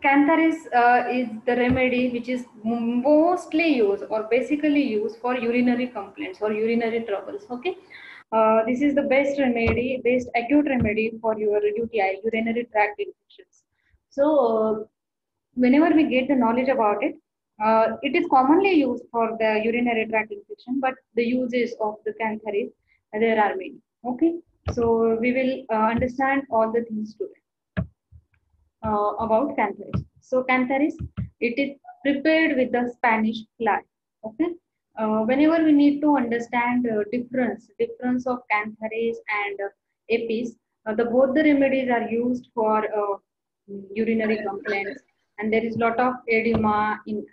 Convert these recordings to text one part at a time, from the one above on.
Cantharis is the remedy which is mostly used or basically used for urinary complaints or urinary troubles. Okay, this is the best remedy, best acute remedy for your UTI, urinary tract infections. So, whenever we get the knowledge about it, it is commonly used for the urinary tract infection, but the uses of the Cantharis there are many. Okay, so we will understand all the things today about Cantharis. So Cantharis, it is prepared with the Spanish fly. Okay. Whenever we need to understand difference of Cantharis and Apis, the both the remedies are used for urinary complaints, and there is lot of edema in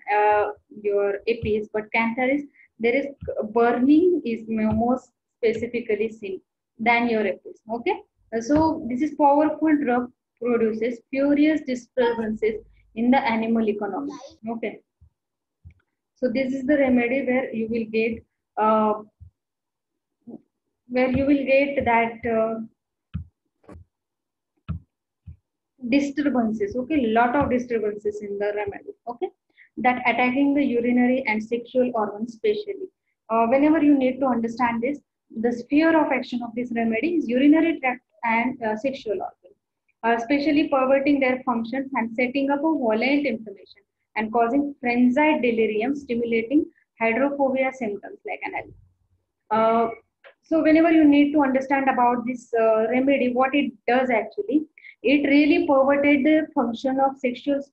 your Apis, but Cantharis there is burning is most specifically seen than your Apis. Okay. So this is powerful drug produces furious disturbances in the animal economy. Okay, so this is the remedy uh, where you will get that disturbances. Okay, lot of disturbances in the remedy. Okay, that attacking the urinary and sexual organs, specially. Whenever you need to understand this, the sphere of action of this remedy is urinary tract and sexual organ, especially perverting their functions and setting up a violent inflammation and causing frenzied delirium, stimulating hydrophobia symptoms like analysis. Uh, so whenever you need to understand about this remedy, what it does actually, it really perverted the function of sexual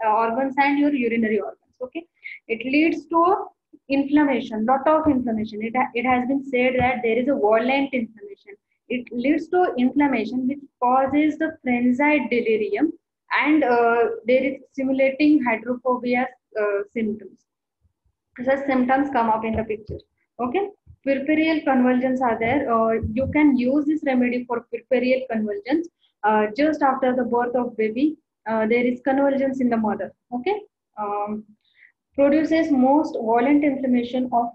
organs and your urinary organs. Okay, it leads to a inflammation, lot of inflammation. It has been said that there is a violent inflammation. It leads to inflammation which causes the frenzied delirium, and there is simulating hydrophobia symptoms. Such symptoms come up in the picture. Okay, puerperial convulsions are there. You can use this remedy for puerperial convulsions just after the birth of baby. There is convulsions in the mother. Okay, um, produces most violent inflammation of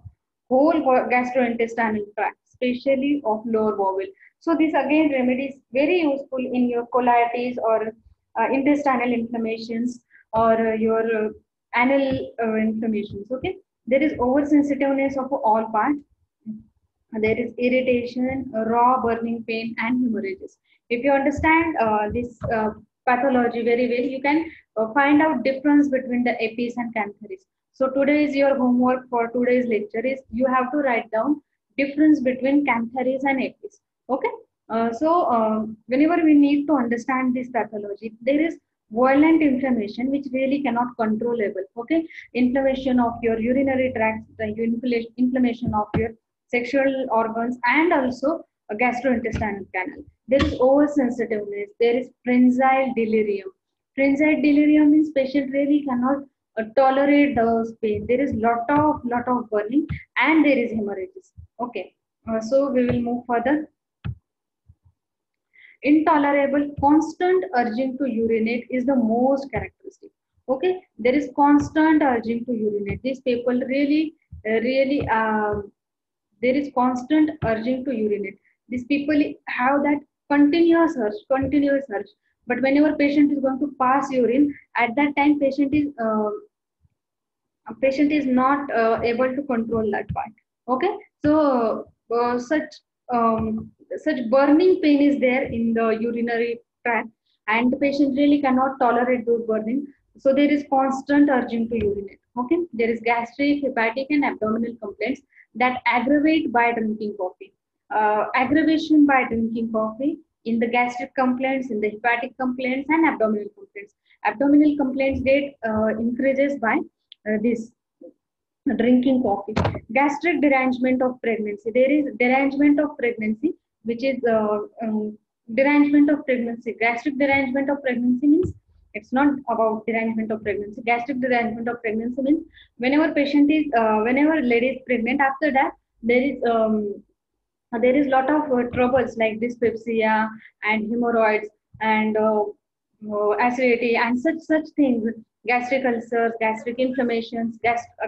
whole gastrointestinal tract, especially of lower bowel. So this again remedy is very useful in your colitis or intestinal inflammations or your anal inflammations. Okay, there is oversensitiveness of all parts. There is irritation, raw burning pain, and hemorrhages. If you understand this pathology very well, you can find out difference between the Apis and Cantharis. So today is your homework for today's lecture is you have to write down difference between Cantharis and Apis. Okay. Whenever we need to understand this pathology, there is violent inflammation which really cannot controllable. Okay, inflammation of your urinary tract, the inflammation of your sexual organs, and also a gastrointestinal canal. There is oversensitiveness. There is frenzial delirium. Frenzial delirium means patient really cannot tolerate the pain. There is lot of burning, and there is hemorrhages. Okay, so we will move further. Intolerable constant urging to urinate is the most characteristic. Okay, there is constant urging to urinate. These people really there is constant urging to urinate. These people have that continuous urge, but whenever patient is going to pass urine, at that time patient is not able to control that part. Okay, so such burning pain is there in the urinary tract, and the patient really cannot tolerate those burning. So there is constant urging to urinate. Okay, there is gastric, hepatic, and abdominal complaints that aggravate by drinking coffee. Aggravation by drinking coffee in the gastric complaints, in the hepatic complaints, and abdominal complaints. Abdominal complaints get increases by this drinking coffee. Gastric derangement of pregnancy. There is derangement of pregnancy, which is derangement of pregnancy. Gastric derangement of pregnancy means it's not about derangement of pregnancy. Gastric derangement of pregnancy means whenever lady is pregnant, after that there is lot of troubles like dyspepsia and hemorrhoids and acidity and such things, gastric ulcers, gastric inflammations,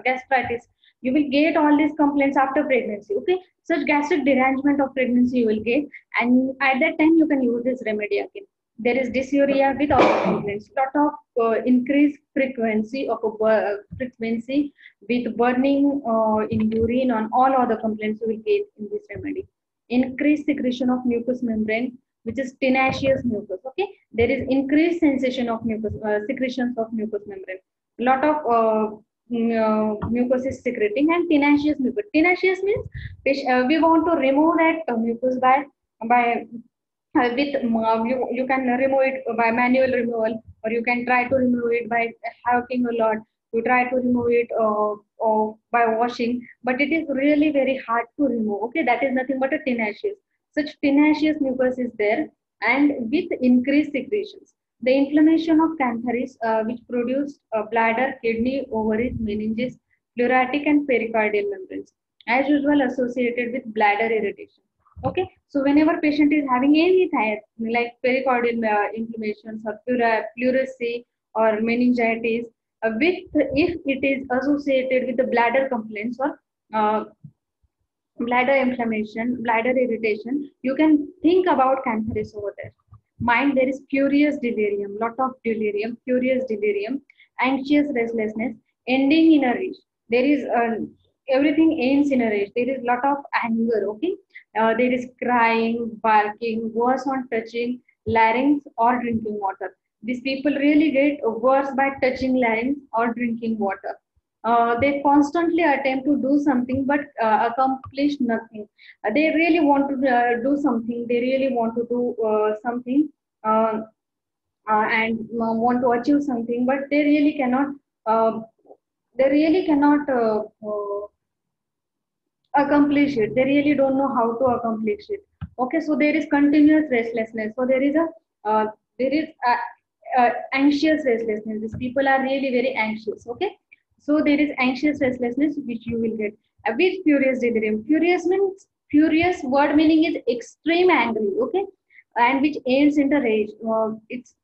gastritis. You will get all these complaints after pregnancy. Okay, such gastric derangement of pregnancy you will get, and at that time you can use this remedy again. There is dysuria with other complaints. Lot of increased frequency of frequency with burning in urine on all other complaints you will get in this remedy. Increased secretion of mucous membrane, which is tenacious mucus. Okay, there is increased sensation of mucus secretions of mucous membrane. Lot of mucus is secreting and tenacious mucus. Tenacious means we want to remove that mucus by you can remove it by manual removal, or you can try to remove it by hacking a lot. You try to remove it by washing, but it is really very hard to remove. Okay, that is nothing but a tenacious. Such tenacious mucus is there, and with increased secretions. The inflammation of Cantharis, which produced bladder, kidney, ovaries, meninges, pleuritic, and pericardial membranes, as usual associated with bladder irritation. Okay, so whenever patient is having any type like pericardial inflammations or pleurisy or meningitis, with if it is associated with the bladder complaints or uh, bladder inflammation, bladder irritation, you can think about Cantharis over there. Mind, there is furious delirium, lot of delirium, furious delirium, anxious restlessness, ending in a rage. There is everything ends in a rage. There is lot of anger. Okay, there is crying, barking, worse on touching larynx or drinking water. These people really get worse by touching larynx or drinking water. They constantly attempt to do something but accomplish nothing. They really want to do something. They really want to do something uh, and want to achieve something, but they really cannot. Uh, they really cannot accomplish it. They really don't know how to accomplish it. Okay, so there is continuous restlessness. So there is anxious restlessness. These people are really very anxious. Okay, so there is anxious restlessness which you will get with furious delirium. Furious means furious. Word meaning is extreme angry. Okay, and which ends in the rage. It's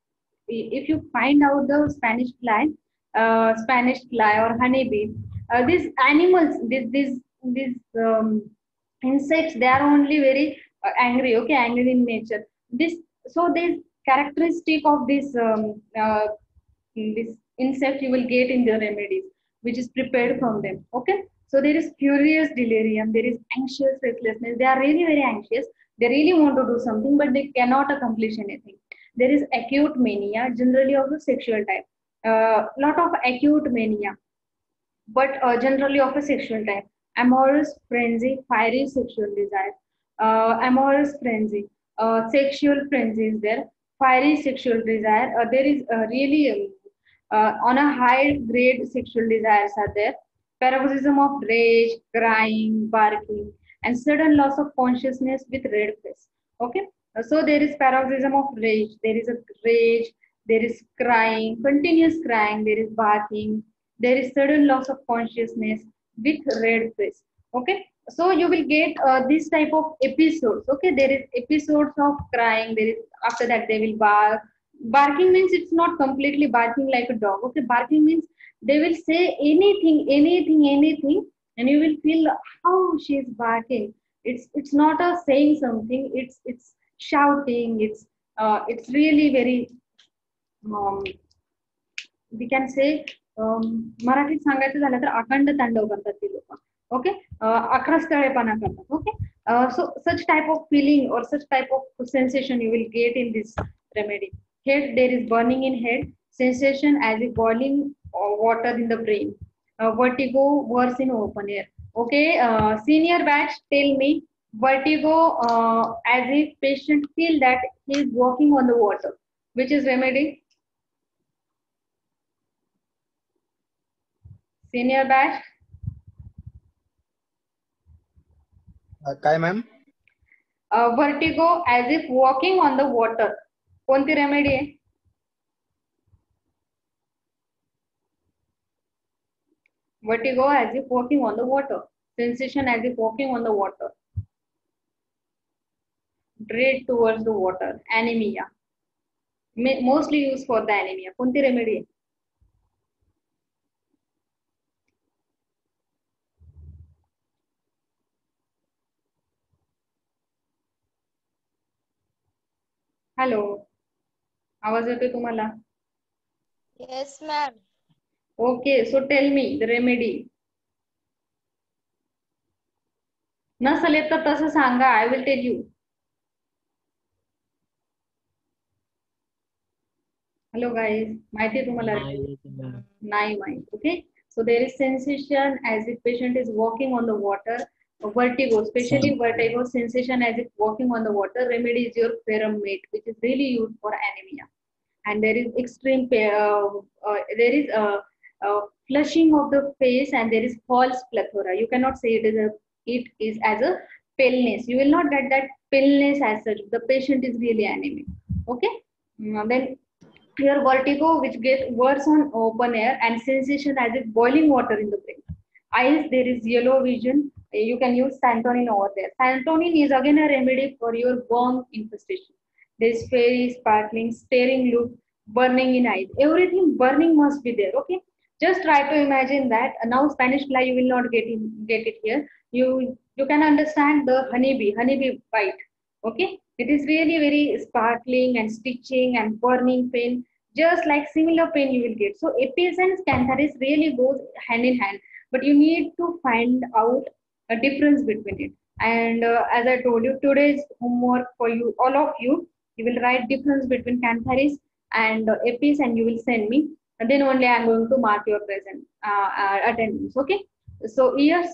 if you find out the Spanish fly or honeybee, these animals, these insects, they are only very angry. Okay, angry in nature. This so this characteristic of this insect you will get in the remedies, which is prepared from them. Okay, so there is furious delirium. There is anxious restlessness. They are really very anxious. They really want to do something, but they cannot accomplish anything. There is acute mania, generally of the sexual type. Lot of acute mania, but generally of a sexual type. Amorous frenzy, fiery sexual desire. Amorous frenzy, sexual frenzy is there. Fiery sexual desire. There is really on a high grade sexual desires are there. Paroxysm of rage, crying, barking, and sudden loss of consciousness with red face. Okay, so there is paroxysm of rage. There is a rage. There is crying, continuous crying. There is barking, there is sudden loss of consciousness with red face. Okay, so you will get this type of episodes. Okay, there is episodes of crying. There is after that they will bark. Barking means it's not completely barking like a dog. Okay, barking means they will say anything, and you will feel how she is barking. It's not a saying something. It's shouting. It's really very um, we can say मराठीत सांगायचं झालं तर अखंड तांडव करतात ती लोक. Okay, अक्रस्तळेपणा करतात. Okay, so such type of feeling or such type of sensation you will get in this remedy. Head, there is burning in head, sensation as if boiling water in the brain, vertigo worse in open air. Okay, senior batch tell me vertigo as if patient feel that he is walking on the water. Which is remedy? Senior batch. काय ma'am? Vertigo as if walking on the water. कोणती remedy आहे? Vertigo as if walking on the water. Sensation as if walking on the water. Dread towards the water. Anemia. Mostly used for the anemia. कोणती remedy आहे? Hello. आवाज येतोय तुम्हाला? Yes, ma'am. Okay, so tell me the remedy. नसेल येत तर तसं सांगा. I will tell you. Hello guys, माहिती आहे तुम्हाला remedy? नाही माहित. Okay, so there is sensation as if patient is walking on the water. Vertigo, especially vertigo sensation as if walking on the water. Remedy is your ferrum mate, which is really used for anemia. And there is extreme there is a flushing of the face, and there is false plethora. You cannot say it is as a paleness. You will not get that paleness as such. The patient is really anemic. Okay. Then your vertigo, which get worse on open air, and sensation as if boiling water in the brain. Eyes, there is yellow vision. You can use santonin over there. Santonin is again a remedy for your worm infestation. There is fairy, sparkling, staring look, burning in eyes. Everything burning must be there. Okay, just try to imagine that. Now Spanish fly you will not get it here. You can understand the honeybee bite. Okay, it is really very sparkling and stitching and burning pain, just like similar pain you will get. So apis and cantharis really goes hand in hand, but you need to find out a difference between it. And as I told you, today's homework for you, all of you, you will write difference between cantharis and apis, and you will send me, and then only I'm going to mark your present attendance. Okay, so ears,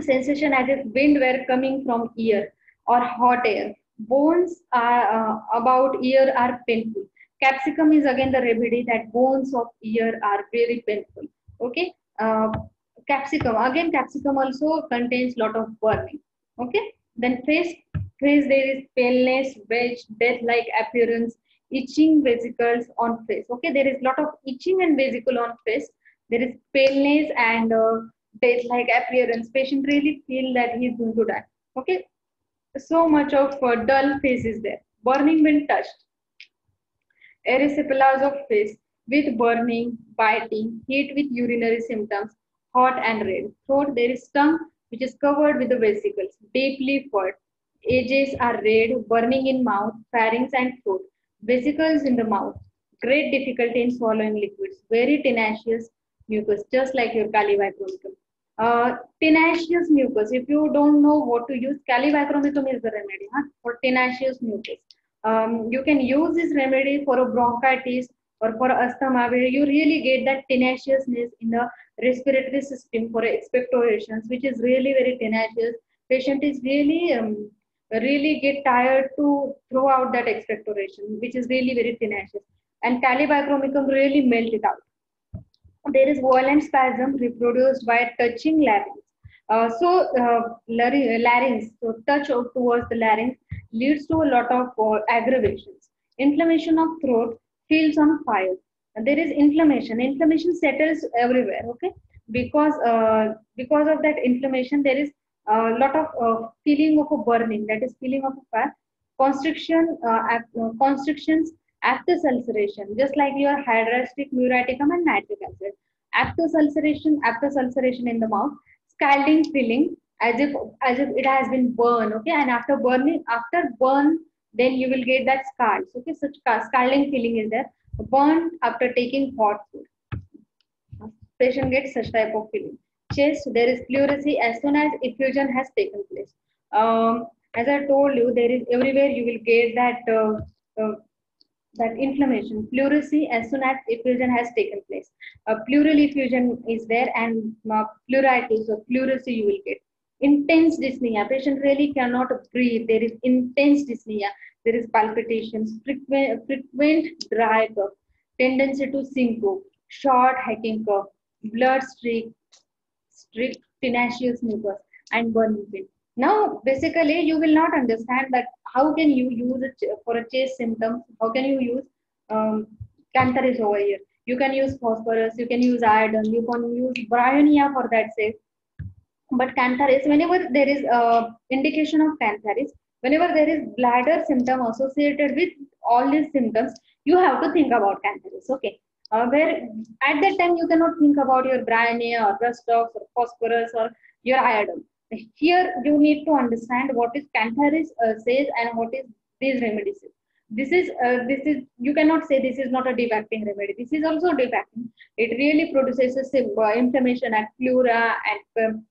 sensation as if wind were coming from ear or hot air. Bones are, about ear are painful. Capsicum is again the remedy that bones of ear are very painful. Okay. Capsicum also contains lot of burning. Okay. Then face there is paleness, wedge, death-like appearance, itching vesicles on face. Okay, there is lot of itching and vesicle on face. There is paleness and death-like appearance. Patient really feel that he is going to die. Okay, so much of dull face is there. Burning when touched. Erysipelas of face with burning, biting, heat with urinary symptoms, hot and red. Throat, there is tongue which is covered with the vesicles, deeply furred. Edges are red, burning in mouth, pharynx and throat. Vesicles in the mouth. Great difficulty in swallowing liquids. Very tenacious mucus, just like your calivacromicum. Tenacious mucus. If you don't know what to use, calivacromicum is the remedy for tenacious mucus. You can use this remedy for a bronchitis or for asthma, where you really get that tenaciousness in the respiratory system for expectorations, which is really very tenacious. Patient is really get tired to throw out that expectoration, which is really very tenacious. And calibacromicum really melt it out. There is violent spasm reproduced by touching larynx. Larynx, so touch towards the larynx leads to a lot of aggravations. Inflammation of throat, feels on fire. There is inflammation. Inflammation settles everywhere. Okay, because of that inflammation, there is a lot of feeling of a burning. That is feeling of a fire. Constrictions after ulceration, just like your hydrostatic muriaticum and nitric acid. After ulceration in the mouth, scalding feeling as if it has been burned. Okay, and after burn, then you will get that scars. Okay, such scalding feeling is there. Burn after taking hot food. Patient gets such type of feeling. Chest, there is pleurisy as soon as effusion has taken place. As I told you, there is everywhere you will get that inflammation, pleurisy as soon as effusion has taken place. Pleural effusion is there, and pleuritis or pleurisy you will get. Intense dyspnea, patient really cannot breathe. There is intense dyspnea. There is palpitations, frequent dry cough, tendency to syncope, short hacking cough, blood streak, tenacious mucus, and burning pain. Now, basically, you will not understand that how can you use it for a chest symptoms? How can you use Cantharis over here? You can use phosphorus, you can use iodine, you can use bryonia for that sake. But Cantharis, whenever there is indication of Cantharis, whenever there is bladder symptom associated with all these symptoms, you have to think about Cantharis. Okay, where at that time you cannot think about your bryonia or rustox or phosphorus or your iodine. Here you need to understand what is Cantharis says and what is these remedies. This is you cannot say this is not a deep acting remedy. This is also deep acting. It really produces a inflammation at pleura and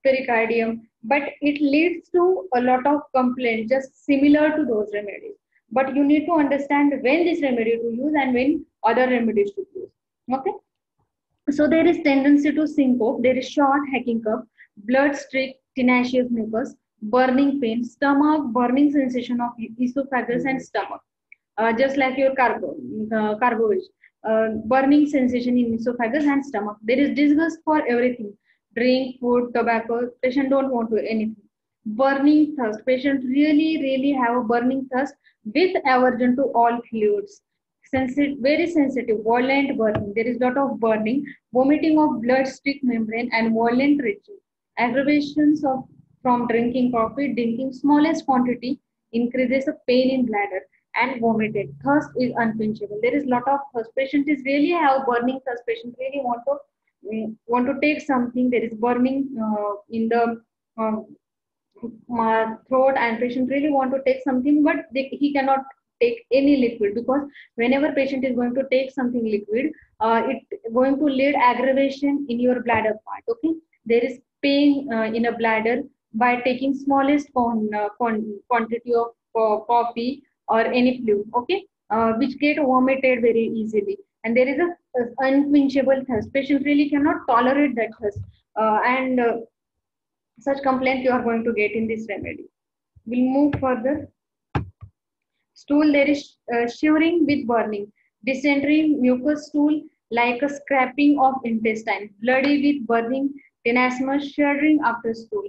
pericardium, but it leads to a lot of complaints just similar to those remedies. But you need to understand when this remedy to use and when other remedies to use. Okay. So there is tendency to syncope, there is short hacking cough, blood streak, tenacious mucus, burning pain, stomach, burning sensation of esophagus and stomach, just like your carbohydrate, burning sensation in esophagus and stomach. There is disgust for everything, drink, food, tobacco. Patient don't want to anything. Burning thirst. Patient really have a burning thirst with aversion to all fluids. Very sensitive, violent burning. There is lot of burning, vomiting of blood streak membrane, and violent retching. Aggravations of from drinking coffee, drinking smallest quantity increases the pain in bladder and vomited. Thirst is unquenchable. There is lot of thirst. Patient is really have burning thirst. Patient really want to take something. There is burning in the throat, and patient really want to take something, but he cannot take any liquid, because whenever patient is going to take something liquid, it going to lead aggravation in your bladder part. Okay, there is pain in a bladder by taking smallest quantity of coffee or any fluid. Okay, which get vomited very easily, and there is a unquenchable thirst. Patient really cannot tolerate that thirst, and such complaint you are going to get in this remedy. We'll move further. Stool, there is shivering with burning. Dysentery, mucus stool, like a scraping of intestine. Bloody with burning, tenesmus, shuddering after stool.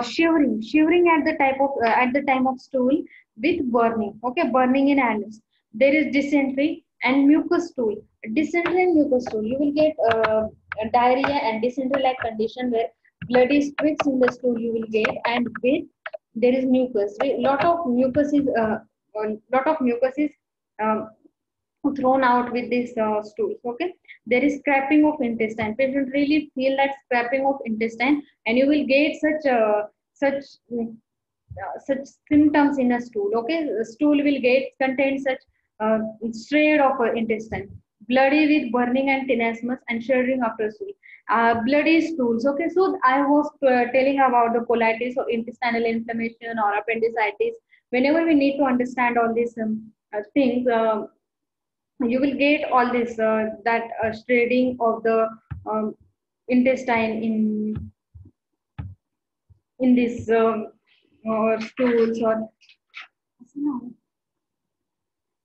Shivering at the time of stool with burning. Okay, burning in anus. There is dysentery and mucus stool. Dysentery and mucus stool. You will get diarrhea and dysentery-like condition where bloody streaks in the stool you will get, and with there is mucus. A lot of mucus is um, thrown out with these stools. Okay, there is scraping of intestine. Patient really feel that scraping of intestine, and you will get such such symptoms in a stool. Okay, the stool will get contain such shade of intestine, bloody with burning and tenesmus and shuddering after stool. Bloody stools. Okay, so I was telling about the colitis or intestinal inflammation or appendicitis. Whenever we need to understand all these things, you will get all this that shredding of the um, intestine in these or stools, or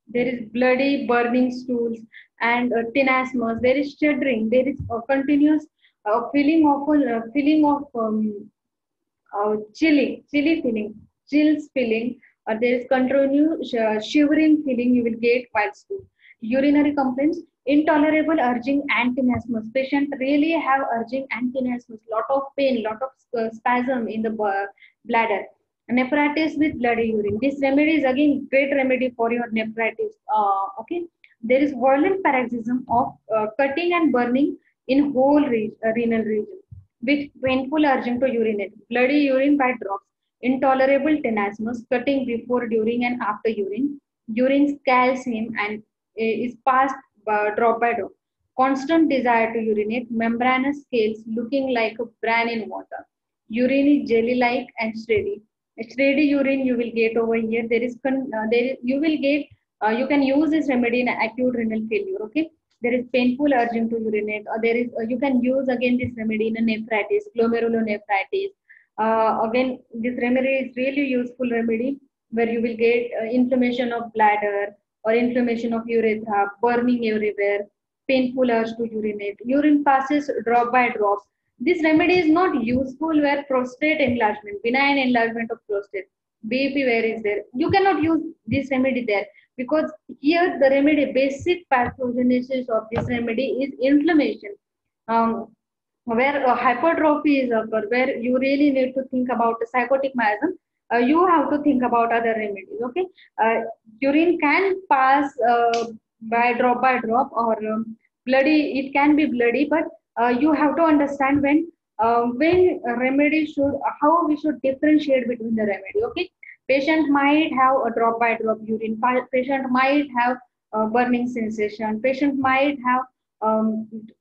there is bloody burning stools and tenesmus. There is shuddering. There is a continuous feeling of chilly feeling, chills feeling. There is continuous shivering feeling you will get while stool. Urinary complaints, intolerable urging and tenesmus. Patient really have urging and tenesmus, lot of pain, lot of spasm in the bladder. Nephritis with bloody urine. This remedy is again great remedy for your nephritis. Okay, there is violent paroxysm of cutting and burning in whole renal region, with painful urging to urinate, bloody urine by drops, intolerable tenesmus, cutting before, during, and after urine. Urine scales him and is passed drop by drop. Constant desire to urinate, membranous scales looking like a bran in water. Urine is jelly-like and steady. A steady urine you will get over here. You will get you can use this remedy in acute renal failure. Okay, there is painful urging to urinate, or there is you can use again this remedy in a nephritis, glomerulonephritis. Again, this remedy is really useful remedy where you will get inflammation of bladder or inflammation of urethra, burning everywhere, painful urge to urinate. Urine passes drop by drop. This remedy is not useful where prostate enlargement, benign enlargement of prostate, BP where is there. You cannot use this remedy there, because here the remedy, basic pathogenesis of this remedy is inflammation. Where hypertrophy is occur, where you really need to think about the psychotic miasm, you have to think about other remedies. Okay, urine can pass by drop, or bloody. It can be bloody, but you have to understand when remedy should, how we should differentiate between the remedy. Okay, Patient might have a drop by drop urine. Patient might have burning sensation. Patient might have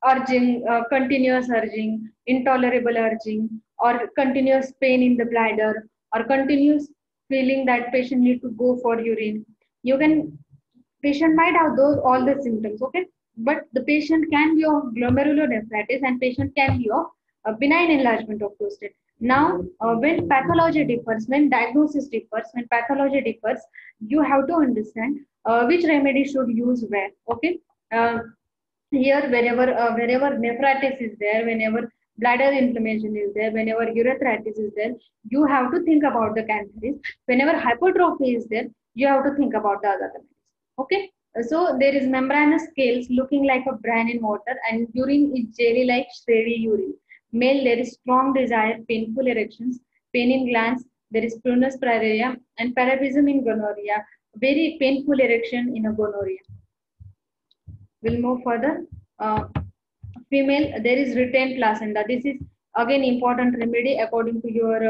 urging, continuous urging, intolerable urging, or continuous pain in the bladder, or continuous feeling that patient need to go for urine. You can patient might have those all the symptoms, okay, but the patient can be of glomerulonephritis and patient can be of benign enlargement of prostate. Now, when pathology differs, when diagnosis differs, when pathology differs, you have to understand which remedy should use where, okay. Uh, Here, wherever nephritis is there, whenever bladder inflammation is there, whenever urethritis is there, you have to think about the Cantharis. Whenever hypertrophy is there, you have to think about the other remedies. Okay. So there is membranous scales looking like a bran in water, and urine is jelly like shady urine. Male, there is strong desire, painful erections, pain in glands. There is prunus praria and parabism in gonorrhea. Very painful erection in a gonorrhea. We'll move further. Uh, Female, there is retained placenta. This is again important remedy according to your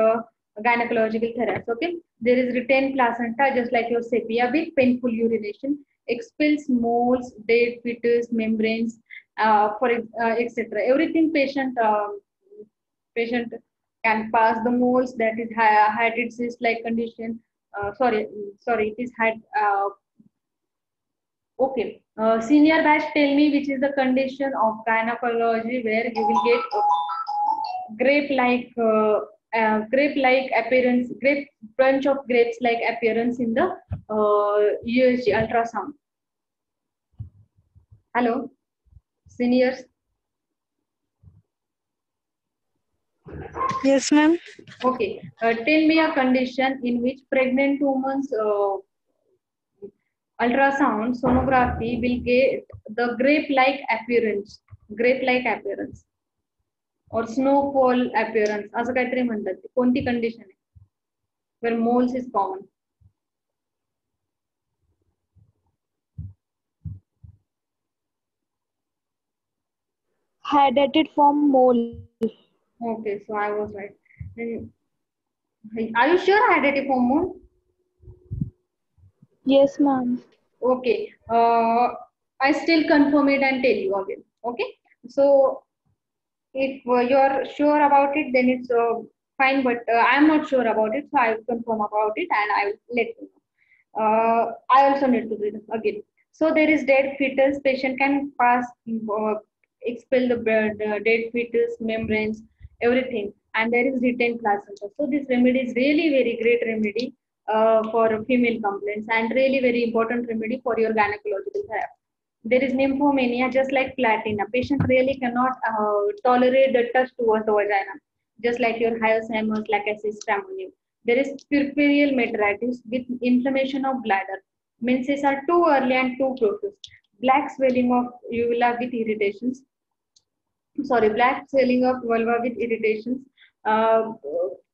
gynecological therapy. Okay, there is retained placenta, just like your sepia, with painful urination, expels moles, dead fetus, membranes, etc. Everything patient can pass the moles. That is hydatid cyst like condition. Sorry, it is had. Okay. Senior batch, tell me which is the condition of gynecology where you will get grape-like appearance, grape bunch of grapes-like appearance in the USG ultrasound. Hello, seniors. Yes, ma'am. Okay. Tell me a condition in which pregnant women's ultrasound sonography will get the grape-like appearance or snowfall appearance. असं काहीतरी म्हणतात ते. कोणती condition आहे where moles is common? Hydrated form mole. Okay, so I was right. Are you sure hydrated form mole? Yes, ma'am. Okay. I still confirm it and tell you again. Okay. So if you are sure about it, then it's fine. But I am not sure about it, so I will confirm about it and I will let you know. I also need to read again. So there is dead fetus. Patient can pass, expel the dead fetus, membranes, everything, and there is retained placenta. So this remedy is really very great remedy for female complaints and really very important remedy for your gynecological therapy. There is nymphomania, just like platina. Patient really cannot tolerate the touch towards the vagina, just like your hyosamous, lachesis, stramonium. There is puerperal metritis with inflammation of bladder. Menses are too early and too profuse. Black swelling of uvula with irritations. Sorry, black swelling of vulva with irritations. Uh,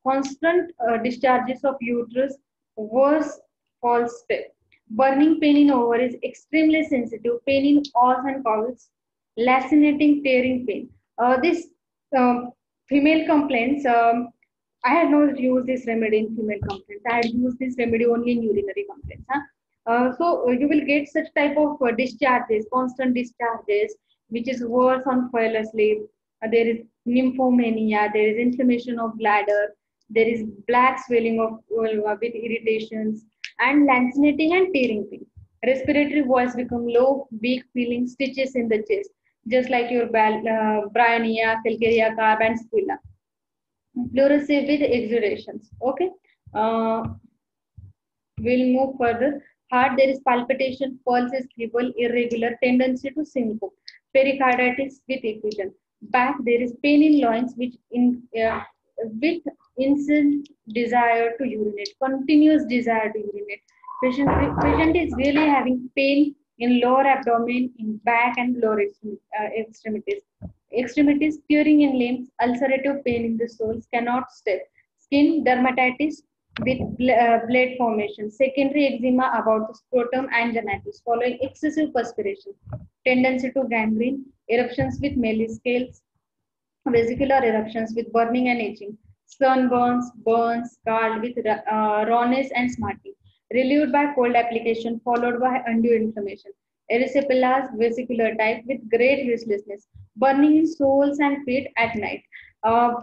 Constant discharges of uterus, worse false step. Burning pain in ovaries, extremely sensitive, pain in os and cowls, lacinating, tearing pain. This female complaints, I had not used this remedy in female complaints. I had used this remedy only in urinary complaints. Huh? So you will get such type of discharges, constant discharges, which is worse on foilously. There is nymphomania, there is inflammation of bladder, there is black swelling of vulva with irritations, and lancinating and tearing pain. Respiratory voice become low, weak feeling, stitches in the chest, just like your bryonia, calcarea, carb, and squilla. Pleurisy with exudations. Okay. We'll move further. Heart, there is palpitation, pulse is feeble, irregular, tendency to syncope. Pericarditis with effusion. Back, there is pain in loins with instant desire to urinate, continuous desire to urinate. Patient is really having pain in lower abdomen, in back and lower extremities. Extremities, tearing in limbs, ulcerative pain in the soles, cannot step. Skin, dermatitis with blade formation. Secondary eczema about the scrotum and genitals following excessive perspiration. Tendency to gangrene, eruptions with meliscales, vesicular eruptions with burning and itching. sunburns, burns, scald with rawness and smarting, relieved by cold application followed by undue inflammation, erysipelas vesicular type with great uselessness, burning in soles and feet at night. Uh,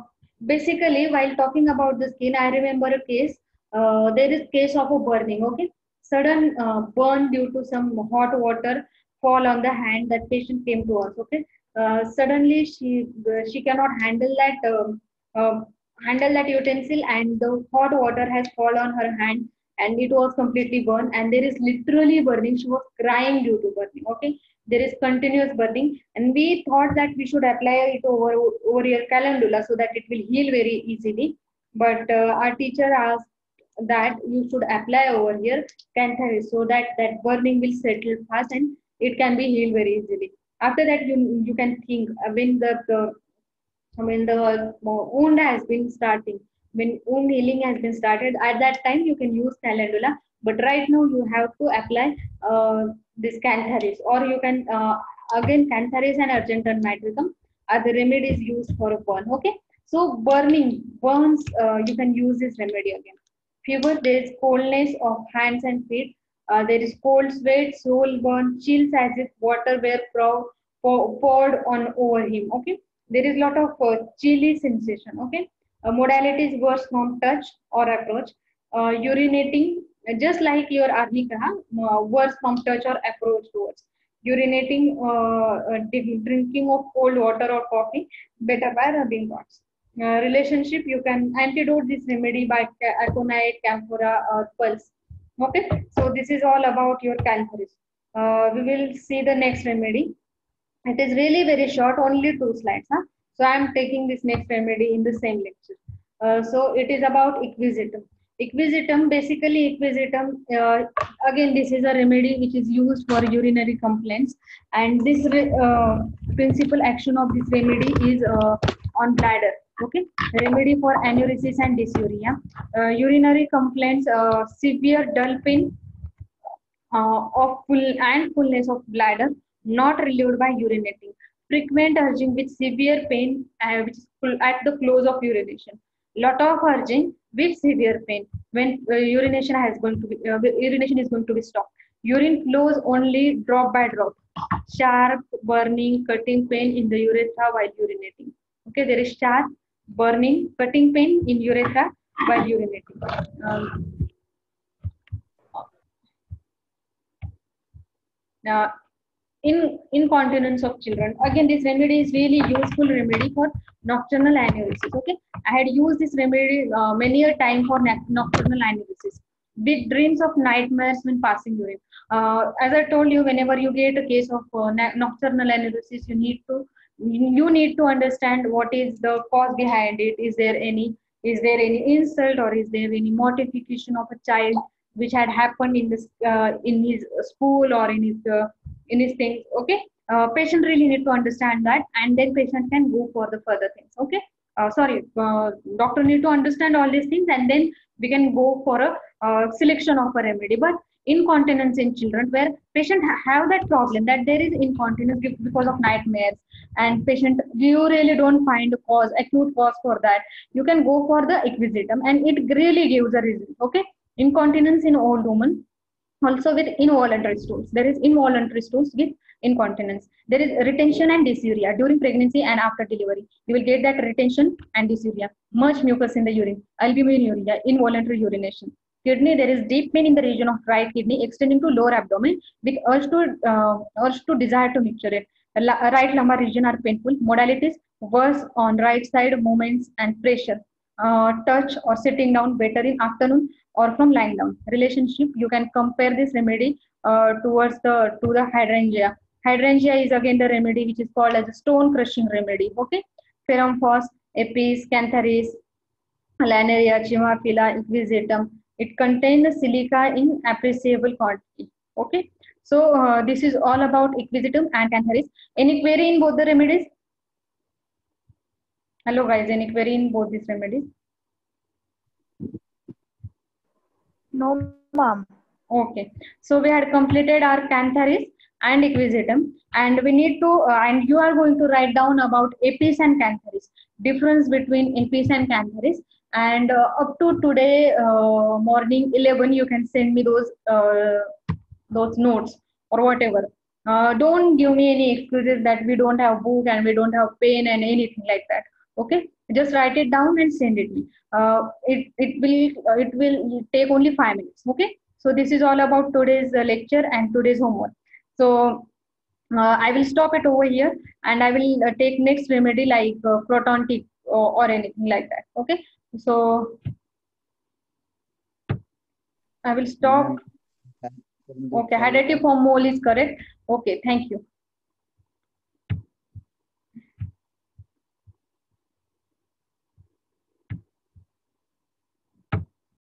Basically, while talking about the skin, I remember a case. There is case of a burning. Okay, sudden burn due to some hot water fall on the hand. That patient came to us. Okay, suddenly she cannot handle that utensil, and the hot water has fallen on her hand, and it was completely burned. And there is literally burning. She was crying due to burning. Okay, there is continuous burning, and we thought that we should apply it over your calendula so that it will heal very easily. But our teacher asked that you should apply over here Cantharis so that that burning will settle fast and it can be healed very easily. After that, you can think when the wound has been starting, when wound healing has been started, at that time you can use calendula. But right now you have to apply this Cantharis, or you can again Cantharis and Argentum nitricum are the remedies used for a burn. Okay, so burns, you can use this remedy again. Fever, there is coldness of hands and feet. There is cold sweat, soul burn, chills as if water were poured on over him. Okay, there is lot of chilly sensation. Okay, modalities worse from touch or approach. Urinating, just like your arnica, worse from touch or approach towards. Urinating, drinking of cold water or coffee, better by rubbing dots. Relationship, you can antidote this remedy by aconite, camphora, or pulse. Okay, so this is all about your Cantharis. We will see the next remedy. It is really very short, only 2 slides. Huh? So I am taking this next remedy in the same lecture. So it is about equisetum. Equisetum, basically equisetum, again this is a remedy which is used for urinary complaints, and this principal action of this remedy is on bladder. Okay, remedy for anuresis and dysuria, urinary complaints, severe dull pain, of fullness of bladder, not relieved by urinating. Frequent urging with severe pain, which is at the close of urination. Lot of urging with severe pain when urination is going to be stopped. Urine flows only drop by drop. Sharp, burning, cutting pain in the urethra while urinating. Okay, there is sharp, burning, cutting pain in urethra while urinating. Now, in incontinence of children, again this remedy is really useful remedy for nocturnal aneurysm. Okay, I had used this remedy many a time for nocturnal aneurysm, big dreams of nightmares when passing urine. As I told you, whenever you get a case of nocturnal aneurysm, you need to understand what is the cause behind it. Is there any insult, or is there any mortification of a child which had happened in his school or in his things. Okay, patient really need to understand that, and then patient can go for the further things. Okay, doctor need to understand all these things, and then we can go for a selection of a remedy. But incontinence in children, where patient have that problem that there is incontinence because of nightmares, and patient, you really don't find a cause, acute cause for that, you can go for the equisetum, and it really gives a result. Okay, incontinence in old women, also with involuntary stools. There is involuntary stools with incontinence. There is retention and dysuria during pregnancy and after delivery. You will get that retention and dysuria. Much mucus in the urine, albuminuria, involuntary urination. Kidney, there is deep pain in the region of right kidney extending to lower abdomen with urge to desire to mixture it. Right lumbar region are painful. Modalities worse on right side movements and pressure. Touch or sitting down better in afternoon or from lying down. Relationship, you can compare this remedy to the hydrangea. Hydrangea is again the remedy which is called as a stone crushing remedy. Okay, Ferrum phos, Apis, Cantharis, Lanaria, Chimaphila, Equisetum. It contains the silica in appreciable quantity. Okay, so this is all about Equisetum and Cantharis. Any query in both the remedies? Hello guys, any query in both these remedies? No, ma'am. Okay, so we had completed our Cantharis and Equisetum, and we need to, and you are going to write down about Apis and Cantharis, difference between Apis and Cantharis. and up to today morning 11 you can send me those notes or whatever. Don't give me any excuses that we don't have book and we don't have pen and anything like that. Okay, just write it down and send it me. It will take only 5 minutes. Okay, so this is all about today's lecture and today's homework. So I will stop it over here, and I will take next remedy like proton tip or anything like that. Okay, so I will stop. Ma'am, Okay, hydrative form mole is correct. Okay, thank you.